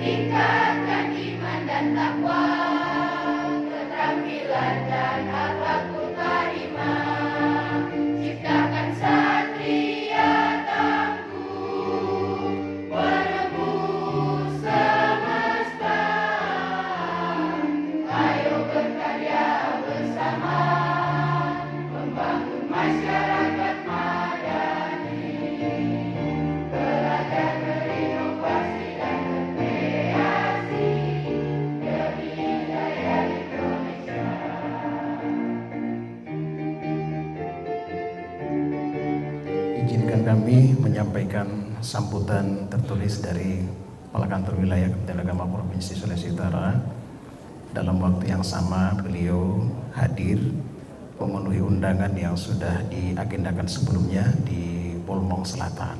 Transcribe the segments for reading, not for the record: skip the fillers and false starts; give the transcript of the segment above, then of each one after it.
tingkatkan iman dan takwa, keterampilan dan akhlakul karimah, ciptakan satria tangguh, penembus semesta. Ayo berkarya bersama, membangun masyarakat madani, belajar berinovasi dan berkreasi demi daya Indonesia. Izinkan kami menyampaikan sambutan tertulis dari Kepala Kantor Wilayah Kementerian Agama Provinsi Sulawesi Utara. Dalam waktu yang sama beliau hadir memenuhi undangan yang sudah diagendakan sebelumnya di Polmong Selatan.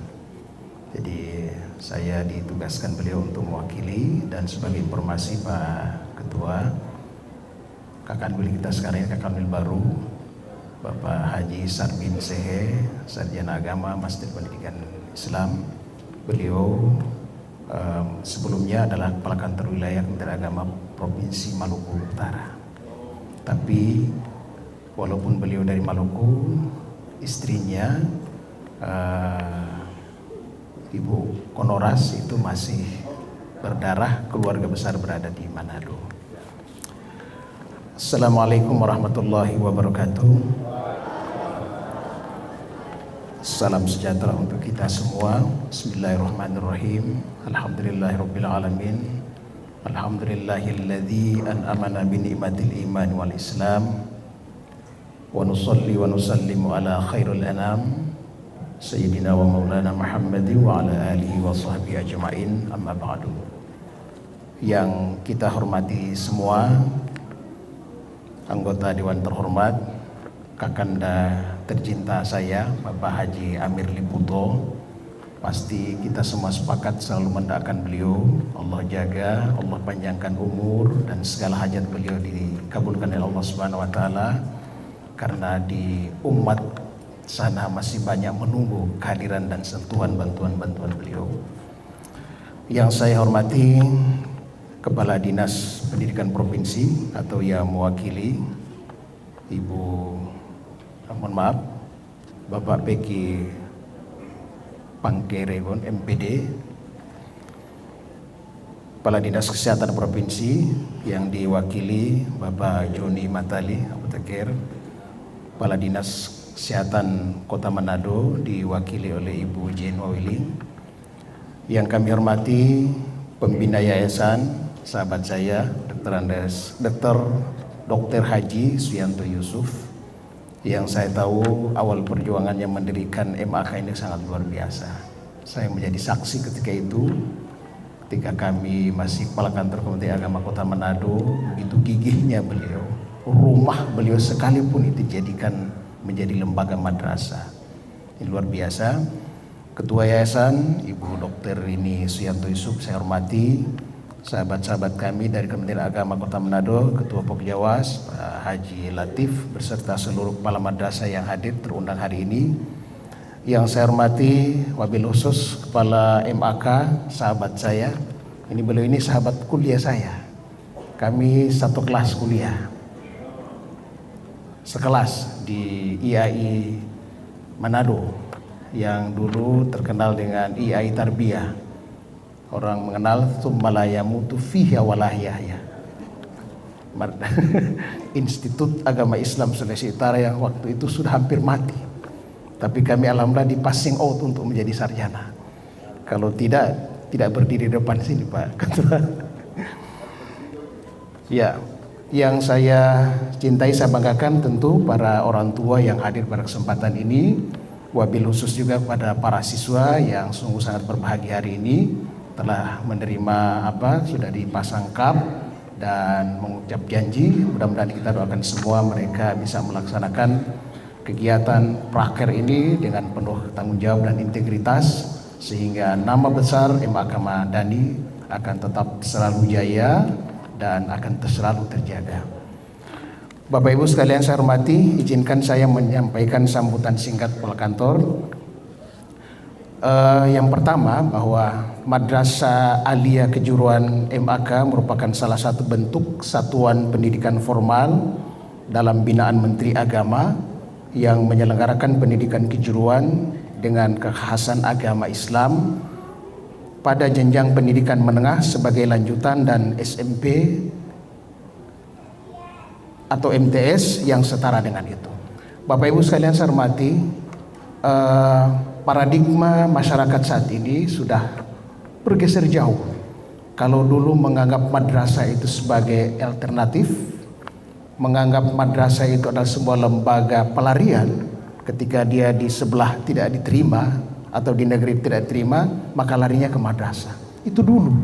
Jadi saya ditugaskan beliau untuk mewakili, dan sebagai informasi Pak Ketua, Kakak Wil kita sekarang ini Kakak Wil baru, Bapak Haji Sarbin Sehe, Sarjana Agama, Master Pendidikan Islam. Beliau sebelumnya adalah Kepala Kantor Wilayah Kementerian Agama Provinsi Maluku Utara. Tapi walaupun beliau dari Maluku, istrinya Ibu Konoras itu masih berdarah keluarga besar berada di Manado. Assalamualaikum warahmatullahi wabarakatuh. Salam sejahtera untuk kita semua. Bismillahirrahmanirrahim. Alhamdulillahirabbil alamin. Alhamdulillahilladzi an'amana bi ni'matil iman wal islam. Wa nusalli wa nusallimu ala khairil anam Sayyidina wa maulana Muhammadin wa ala alihi wa sahbihi ajma'in, amma ba'du. Yang kita hormati semua, anggota Dewan terhormat, Kakanda tercinta saya, Bapak Haji Amir Liputo. Pasti kita semua sepakat selalu mendoakan beliau, Allah jaga, Allah panjangkan umur, dan segala hajat beliau dikabulkan oleh Allah Subhanahu wa taala. Karena di umat sana masih banyak menunggu kehadiran dan sentuhan bantuan beliau. Yang saya hormati Kepala Dinas Pendidikan Provinsi atau yang mewakili Ibu, mohon maaf, Bapak Peki Pangkerebon MPD, Kepala Dinas Kesehatan Provinsi yang diwakili Bapak Joni Matali Apoteker, Kepala Dinas Kesehatan Kota Manado diwakili oleh Ibu Jane Wawiling. Yang kami hormati pembina yayasan, sahabat saya Dr. Haji Suyanto Yusuf, yang saya tahu awal perjuangannya mendirikan MAK ini sangat luar biasa. Saya menjadi saksi ketika itu, ketika kami masih Kepala Kantor Kementerian Agama Kota Manado, begitu gigihnya beliau, rumah beliau sekalipun itu dijadikan menjadi lembaga madrasah. Ini luar biasa. Ketua Yayasan Ibu Dr. Rini Suyanto Yusuf saya hormati, sahabat-sahabat kami dari Kementerian Agama Kota Manado, Ketua Pokjawas Pak Haji Latif beserta seluruh kepala madrasah yang hadir terundang hari ini. Yang saya hormati wabil khusus Kepala MAK, sahabat saya. Ini beliau ini sahabat kuliah saya. Kami satu kelas kuliah, sekelas di IAI Manado yang dulu terkenal dengan IAI Tarbiyah. Orang mengenal Tsummalaya Mutu Fiha Walahiyah, Institut Agama Islam Sulawesi Utara yang waktu itu sudah hampir mati. Tapi kami alhamdulillah di passing out untuk menjadi sarjana. Kalau tidak berdiri depan sini Pak Ketua. Ya, yang saya cintai, saya banggakan tentu para orang tua yang hadir pada kesempatan ini. Wabil khusus juga kepada para siswa yang sungguh sangat berbahagia hari ini telah menerima sudah dipasang kap dan mengucap janji. Mudah-mudahan kita doakan semua mereka bisa melaksanakan kegiatan praker ini dengan penuh tanggung jawab dan integritas, sehingga nama besar MAK Madani akan tetap selalu jaya dan akan selalu terjaga. Bapak Ibu sekalian saya hormati, izinkan saya menyampaikan sambutan singkat Kepala Kantor. Yang pertama, bahwa Madrasah Aliyah Kejuruan MAK merupakan salah satu bentuk satuan pendidikan formal dalam binaan Menteri Agama yang menyelenggarakan pendidikan kejuruan dengan kekhasan agama Islam pada jenjang pendidikan menengah sebagai lanjutan dan SMP atau MTS yang setara dengan itu. Bapak Ibu sekalian saya hormati, paradigma masyarakat saat ini sudah bergeser jauh. Kalau dulu menganggap madrasah itu sebagai alternatif, menganggap madrasah itu adalah sebuah lembaga pelarian, ketika dia di sebelah tidak diterima atau di negeri tidak diterima, maka larinya ke madrasah. Itu dulu.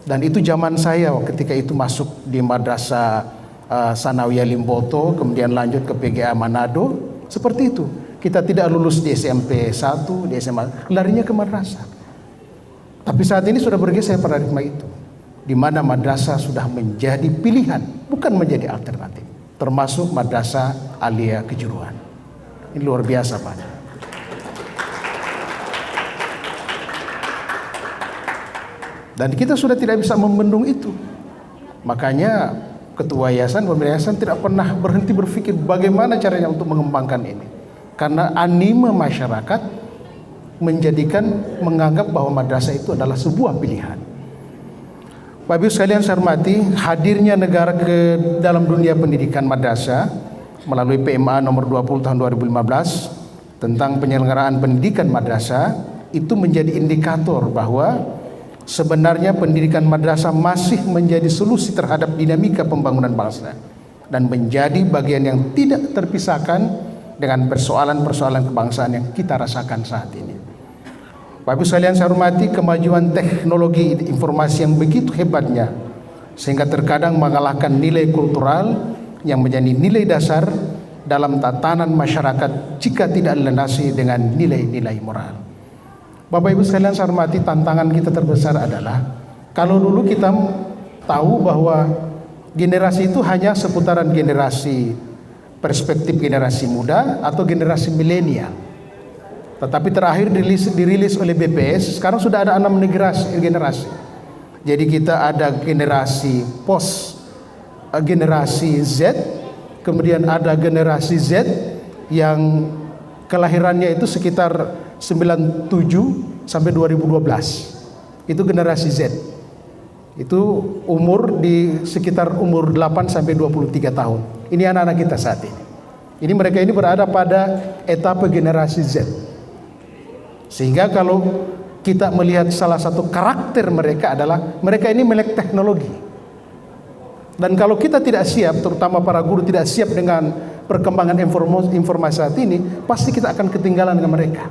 Dan itu zaman saya ketika itu masuk di madrasah Sanawiyah Limboto, kemudian lanjut ke PGA Manado, seperti itu. Kita tidak lulus di SMP 1, di SMA, larinya ke madrasah. Tapi saat ini sudah bergeser paradigma itu, di mana madrasah sudah menjadi pilihan, bukan menjadi alternatif. Termasuk Madrasah Aliyah Kejuruan. Ini luar biasa, Pak. Dan kita sudah tidak bisa membendung itu. Makanya Ketua Yayasan, pemimpin yayasan tidak pernah berhenti berpikir bagaimana caranya untuk mengembangkan ini. Karena anime masyarakat menganggap bahwa madrasah itu adalah sebuah pilihan. Bapak Ibu sekalian saya hormati, hadirnya negara ke dalam dunia pendidikan madrasah melalui PMA nomor 20 tahun 2015 tentang penyelenggaraan pendidikan madrasah itu menjadi indikator bahwa sebenarnya pendidikan madrasah masih menjadi solusi terhadap dinamika pembangunan bangsa dan menjadi bagian yang tidak terpisahkan dengan persoalan-persoalan kebangsaan yang kita rasakan saat ini. Bapak Ibu sekalian saya hormati, kemajuan teknologi informasi yang begitu hebatnya sehingga terkadang mengalahkan nilai kultural yang menjadi nilai dasar dalam tatanan masyarakat jika tidak dilandasi dengan nilai-nilai moral. Bapak Ibu sekalian saya hormati, tantangan kita terbesar adalah kalau dulu kita tahu bahwa generasi itu hanya seputaran generasi perspektif generasi muda atau generasi milenial. Tetapi terakhir dirilis oleh BPS, sekarang sudah ada 6 generasi. Jadi kita ada generasi generasi Z, kemudian ada generasi Z yang kelahirannya itu sekitar 97 sampai 2012. Itu generasi Z. Itu umur di sekitar umur 8 sampai 23 tahun. Ini anak-anak kita saat ini. Ini mereka ini berada pada etapa generasi Z. Sehingga kalau kita melihat salah satu karakter mereka adalah mereka ini melek teknologi. Dan kalau kita tidak siap, terutama para guru tidak siap dengan perkembangan informasi saat ini, pasti kita akan ketinggalan dengan mereka.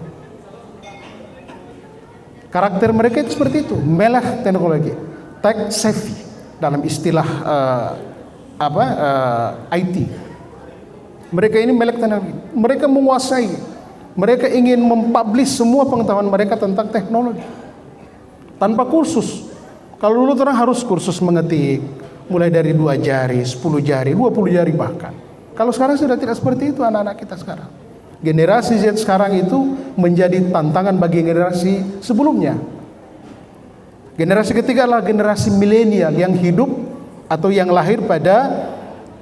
Karakter mereka itu seperti itu, melek teknologi, tech savvy dalam istilah IT. Mereka ini melek teknologi, mereka menguasai, mereka ingin mempublish semua pengetahuan mereka tentang teknologi tanpa kursus. Kalau dulu orang harus kursus mengetik, mulai dari 2 jari, 10 jari, 20 jari bahkan. Kalau sekarang sudah tidak seperti itu anak-anak kita sekarang. Generasi Z sekarang itu menjadi tantangan bagi generasi sebelumnya. Generasi ketiga adalah generasi milenial yang hidup atau yang lahir pada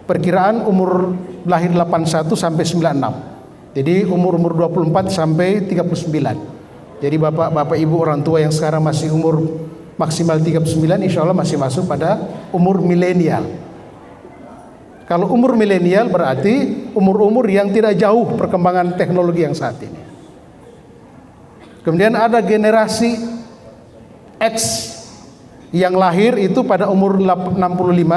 perkiraan umur lahir 81 sampai 96. Jadi umur 24 sampai 39. Jadi bapak ibu orang tua yang sekarang masih umur maksimal 39, insya Allah masih masuk pada umur milenial. Kalau umur milenial berarti umur-umur yang tidak jauh perkembangan teknologi yang saat ini. Kemudian ada generasi X yang lahir itu pada umur 65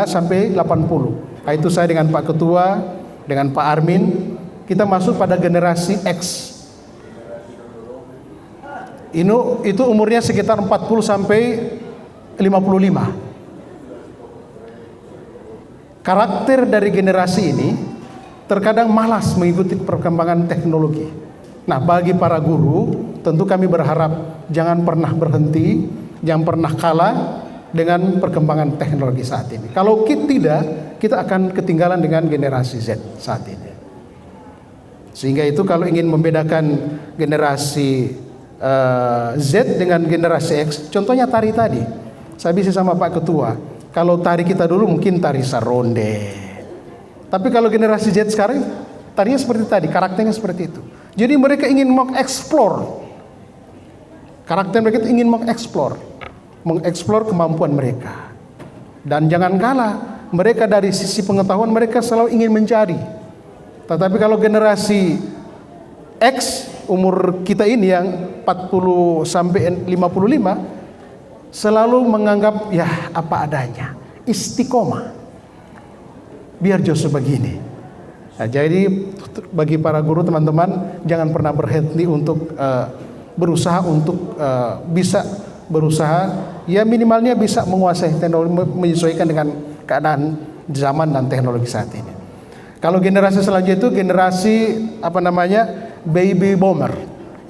sampai 80. Nah, itu saya dengan Pak Ketua, dengan Pak Armin, kita masuk pada generasi X. Itu umurnya sekitar 40 sampai 55. Karakter dari generasi ini terkadang malas mengikuti perkembangan teknologi. Nah, bagi para guru, tentu kami berharap jangan pernah berhenti, jangan pernah kalah dengan perkembangan teknologi saat ini. Kalau tidak, kita akan ketinggalan dengan generasi Z saat ini. Sehingga itu kalau ingin membedakan generasi Z dengan generasi X, contohnya tari tadi. Saya bisa sama Pak Ketua, kalau tari kita dulu mungkin tari saronde. Tapi kalau generasi Z sekarang, tarinya seperti tadi, karakternya seperti itu. Jadi mereka ingin mengeksplor. Karakter mereka ingin mengeksplor kemampuan mereka. Dan jangan kalah, mereka dari sisi pengetahuan mereka selalu ingin mencari. Tetapi kalau generasi X, umur kita ini yang 40 sampai 55, selalu menganggap ya apa adanya, istiqomah, biar Joshua begini. Nah, jadi bagi para guru teman-teman, jangan pernah berhenti untuk berusaha untuk bisa berusaha, ya minimalnya bisa menguasai teknologi, menyesuaikan dengan keadaan zaman dan teknologi saat ini. Kalau generasi selanjutnya itu generasi baby boomer,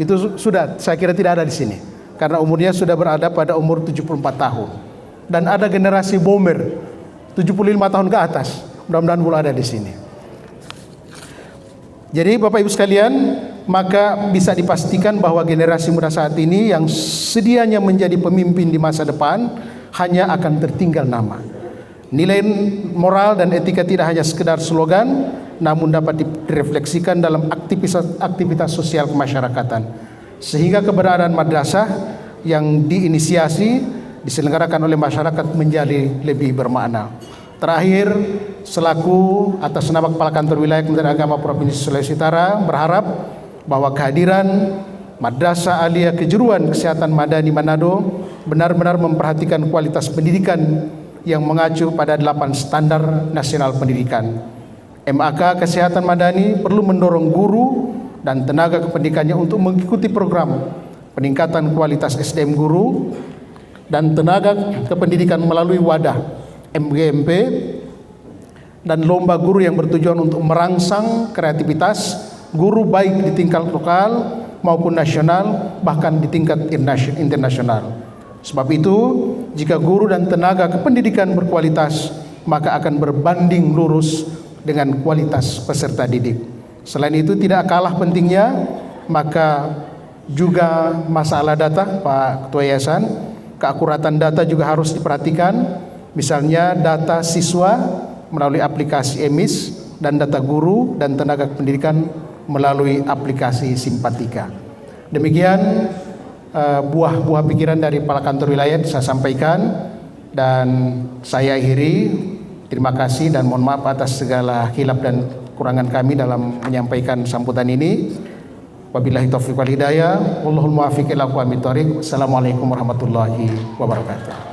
itu sudah saya kira tidak ada di sini karena umurnya sudah berada pada umur 74 tahun. Dan ada generasi boomer 75 tahun ke atas, mudah-mudahan belum ada di sini. Jadi Bapak Ibu sekalian, maka bisa dipastikan bahwa generasi muda saat ini yang sedianya menjadi pemimpin di masa depan hanya akan tertinggal nama. Nilai moral dan etika tidak hanya sekedar slogan, namun dapat direfleksikan dalam aktivitas sosial kemasyarakatan. Sehingga keberadaan madrasah yang diinisiasi, diselenggarakan oleh masyarakat menjadi lebih bermakna. Terakhir, selaku atas nama Kepala Kantor Wilayah Kementerian Agama Provinsi Sulawesi Utara berharap bahwa kehadiran Madrasah Aliyah Kejuruan Kesehatan Madani Manado benar-benar memperhatikan kualitas pendidikan yang mengacu pada 8 standar nasional pendidikan. MAK Kesehatan Madani perlu mendorong guru dan tenaga kependidikannya untuk mengikuti program peningkatan kualitas SDM guru dan tenaga kependidikan melalui wadah MGMP dan lomba guru yang bertujuan untuk merangsang kreativitas guru baik di tingkat lokal maupun nasional, bahkan di tingkat internasional. Sebab itu, jika guru dan tenaga kependidikan berkualitas, maka akan berbanding lurus dengan kualitas peserta didik. Selain itu, tidak kalah pentingnya, maka juga masalah data, Pak Ketua Yayasan, keakuratan data juga harus diperhatikan. Misalnya data siswa melalui aplikasi EMIS dan data guru dan tenaga pendidikan melalui aplikasi Simpatika. Demikian buah-buah pikiran dari Kepala Kantor Wilayah saya sampaikan dan saya akhiri. Terima kasih dan mohon maaf atas segala khilaf dan kurangan kami dalam menyampaikan sambutan ini. Wabillahi taufiq wal hidayah. Wallahul muwaffiq ila aqwamit thoriq. Assalamualaikum warahmatullahi wabarakatuh.